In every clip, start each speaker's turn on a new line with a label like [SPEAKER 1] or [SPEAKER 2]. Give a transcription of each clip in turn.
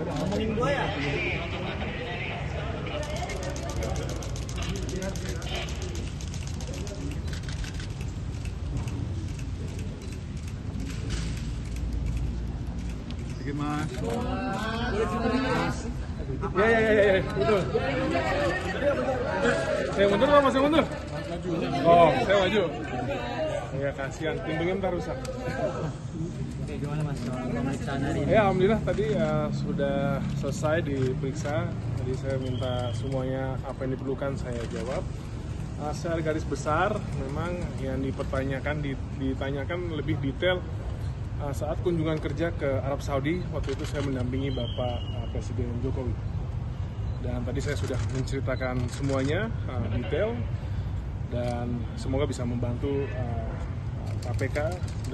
[SPEAKER 1] Ngomongin gua ya.
[SPEAKER 2] Sedikit Mas.
[SPEAKER 3] Ya, betul. Saya mundur Mas, saya mundur. Oh, saya maju. Ya kasihan, pintunya ntar rusak.
[SPEAKER 1] Oke, gimana Mas pemeriksaan hari ini?
[SPEAKER 3] Ya, alhamdulillah tadi sudah selesai diperiksa. Jadi saya minta semuanya apa yang diperlukan saya jawab. Secara garis besar, memang yang ditanyakan lebih detail saat kunjungan kerja ke Arab Saudi. Waktu itu saya mendampingi Bapak Presiden Jokowi. Dan tadi saya sudah menceritakan semuanya detail dan semoga bisa membantu KPK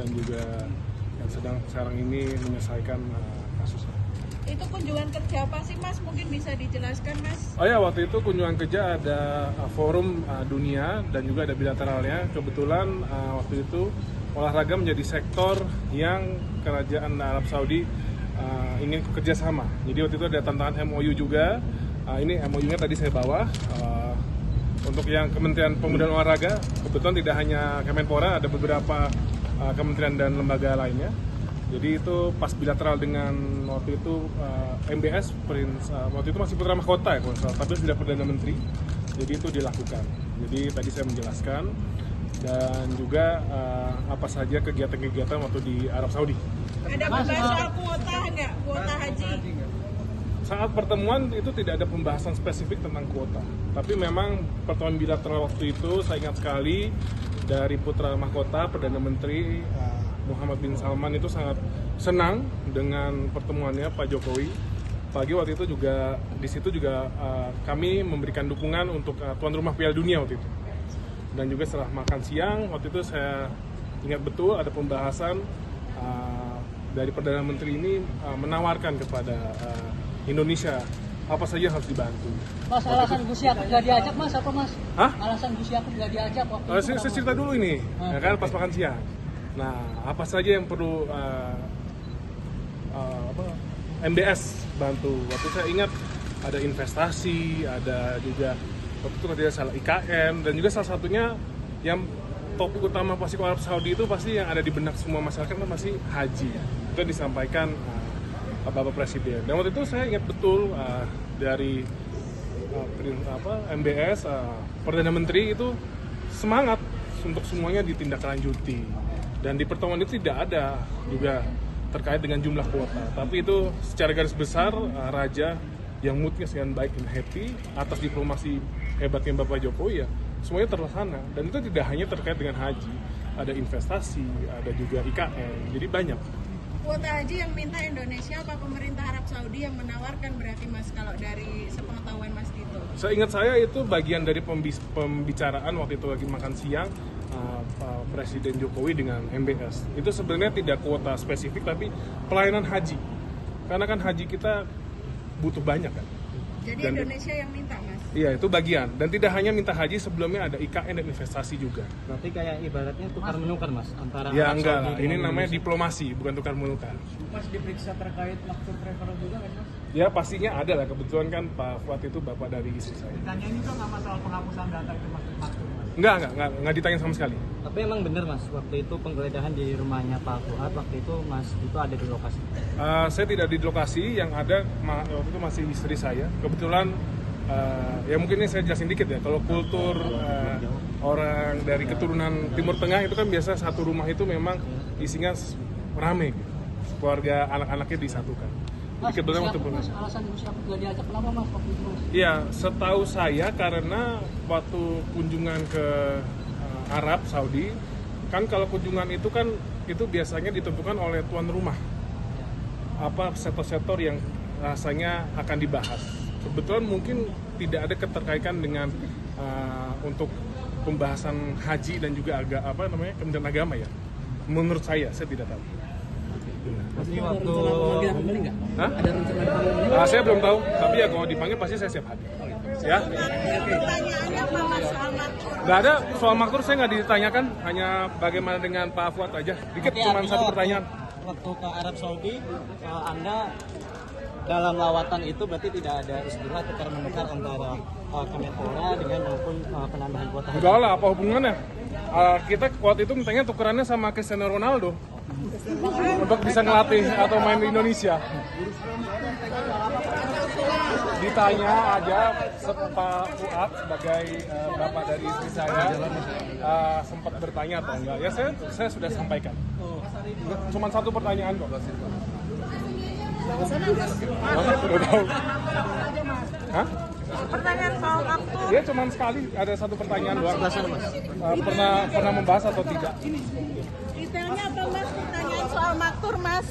[SPEAKER 3] dan juga yang sedang sekarang ini menyelesaikan kasusnya.
[SPEAKER 4] Itu kunjungan kerja apa sih Mas? Mungkin bisa dijelaskan Mas?
[SPEAKER 3] Oh ya, waktu itu kunjungan kerja ada forum dunia dan juga ada bilateralnya. Kebetulan waktu itu olahraga menjadi sektor yang kerajaan Arab Saudi ingin kerjasama. Jadi waktu itu ada tantangan MOU juga. Ini MOU-nya tadi saya bawa. Untuk yang Kementerian Pemuda dan Olahraga, kebetulan tidak hanya Kemenpora, ada beberapa kementerian dan lembaga lainnya. Jadi itu pas bilateral dengan waktu itu MBS, waktu itu masih putra mahkota ya, tapi sudah Perdana Menteri. Jadi itu dilakukan. Jadi tadi saya menjelaskan dan juga apa saja kegiatan-kegiatan waktu di Arab Saudi.
[SPEAKER 4] Ada pembahasan soal kuota nggak? Kuota haji?
[SPEAKER 3] Saat pertemuan itu tidak ada pembahasan spesifik tentang kuota. Tapi memang pertemuan bilateral waktu itu saya ingat sekali dari putra mahkota Perdana Menteri Muhammad bin Salman itu sangat senang dengan pertemuannya Pak Jokowi. Pagi waktu itu juga di situ juga kami memberikan dukungan untuk tuan rumah Piala Dunia waktu itu. Dan juga setelah makan siang waktu itu saya ingat betul ada pembahasan dari Perdana Menteri ini menawarkan kepada Indonesia apa saja yang harus dibantu.
[SPEAKER 1] Mas, alasan Gus Yakut nggak diajak Mas apa Mas?
[SPEAKER 3] Hah?
[SPEAKER 1] Alasan Gus Yakut nggak diajak waktu itu?
[SPEAKER 3] Saya cerita dulu ini, ya kan pas makan siang. Nah, apa saja yang perlu MBS bantu? Waktu saya ingat ada investasi, ada juga waktu itu tidak salah IKN, dan juga salah satunya yang topik utama pasti Arab Saudi itu pasti yang ada di benak semua masyarakat kan masih haji. Itu yang disampaikan Bapak Presiden. Dan waktu itu saya ingat betul dari MBS, Perdana Menteri itu semangat untuk semuanya ditindaklanjuti. Dan di pertemuan itu tidak ada juga terkait dengan jumlah kuota. Tapi itu secara garis besar Raja yang moodnya sekian baik dan happy atas diplomasi hebatnya Bapak Jokowi ya semuanya terlaksana. Dan itu tidak hanya terkait dengan haji, ada investasi, ada juga IKN, jadi banyak.
[SPEAKER 4] Kuota haji yang minta Indonesia apa pemerintah Arab Saudi yang menawarkan berarti Mas kalau dari sepengetahuan Mas Dito?
[SPEAKER 3] Seingat saya itu bagian dari pembicaraan waktu itu lagi makan siang Presiden Jokowi dengan MBS. Itu sebenarnya tidak kuota spesifik tapi pelayanan haji. Karena kan haji kita butuh banyak kan.
[SPEAKER 4] Jadi
[SPEAKER 3] Dan
[SPEAKER 4] Indonesia yang minta Mas?
[SPEAKER 3] Iya, itu bagian. Dan tidak hanya minta haji, sebelumnya ada IKN dan investasi juga.
[SPEAKER 1] Berarti kayak ibaratnya tukar menukar Mas antara
[SPEAKER 3] Ya
[SPEAKER 1] Arab
[SPEAKER 3] enggak
[SPEAKER 1] Saudi
[SPEAKER 3] lah,
[SPEAKER 1] dengan
[SPEAKER 3] ini namanya
[SPEAKER 1] Indonesia.
[SPEAKER 3] diplomasi, bukan tukar menukar.
[SPEAKER 1] Mas diperiksa terkait waktu travel juga kan Mas?
[SPEAKER 3] Ya pastinya ada lah, kebetulan kan Pak Fuad itu bapak dari istri saya.
[SPEAKER 1] Ditanyain juga nggak masalah penghapusan data itu Mas?
[SPEAKER 3] Enggak ditanya sama sekali.
[SPEAKER 1] Tapi emang bener Mas, waktu itu penggeledahan di rumahnya Pak Fuad, waktu itu Mas itu ada di lokasi?
[SPEAKER 3] Saya tidak di lokasi, yang ada waktu itu masih istri saya. Kebetulan ya mungkin ini saya jelasin dikit ya. Kalau kultur orang dari keturunan Timur Tengah itu kan biasa satu rumah itu memang isinya rame, keluarga anak-anaknya disatukan.
[SPEAKER 1] Mas, alasan Gus Yakut nggak diajak kenapa Mas waktu itu Mas?
[SPEAKER 3] Iya, setahu saya karena waktu kunjungan ke Arab Saudi kan kalau kunjungan itu kan itu biasanya ditentukan oleh tuan rumah. Apa sektor-sektor yang rasanya akan dibahas. Kebetulan mungkin tidak ada keterkaitan dengan untuk pembahasan haji dan juga Kementerian Agama ya. Menurut saya tidak tahu.
[SPEAKER 1] Ini waktu
[SPEAKER 3] Hah? Saya belum tahu, tapi ya kalau dipanggil pasti saya siap hadir. Ya.
[SPEAKER 4] Pertanyaannya apa Mas soal makmur?
[SPEAKER 3] Nggak ada soal makmur, saya nggak ditanyakan, hanya bagaimana dengan Pak Fuad aja. Dikit, cuma satu pertanyaan.
[SPEAKER 1] Waktu ke Arab Saudi, Anda dalam lawatan itu berarti tidak ada istilah tukar-menukar antara Kemenpora dengan maupun penambahan kuota haji?
[SPEAKER 3] Enggak lah, apa hubungannya? Kita waktu itu mintanya tukerannya sama Cristiano Ronaldo untuk bisa ngelatih atau main di Indonesia. Ditanya aja Pak Fuad sebagai bapak dari istri saya sempat bertanya atau enggak? Ya saya sudah sampaikan. Cuma satu pertanyaan kok. Udah tahu. Hah?
[SPEAKER 4] Pertanyaan soal waktu.
[SPEAKER 3] Dia cuma sekali ada satu pertanyaan doang. Pernah membahas atau tidak?
[SPEAKER 4] Detailnya apa Mas? Pertanyaan soal maktur Mas.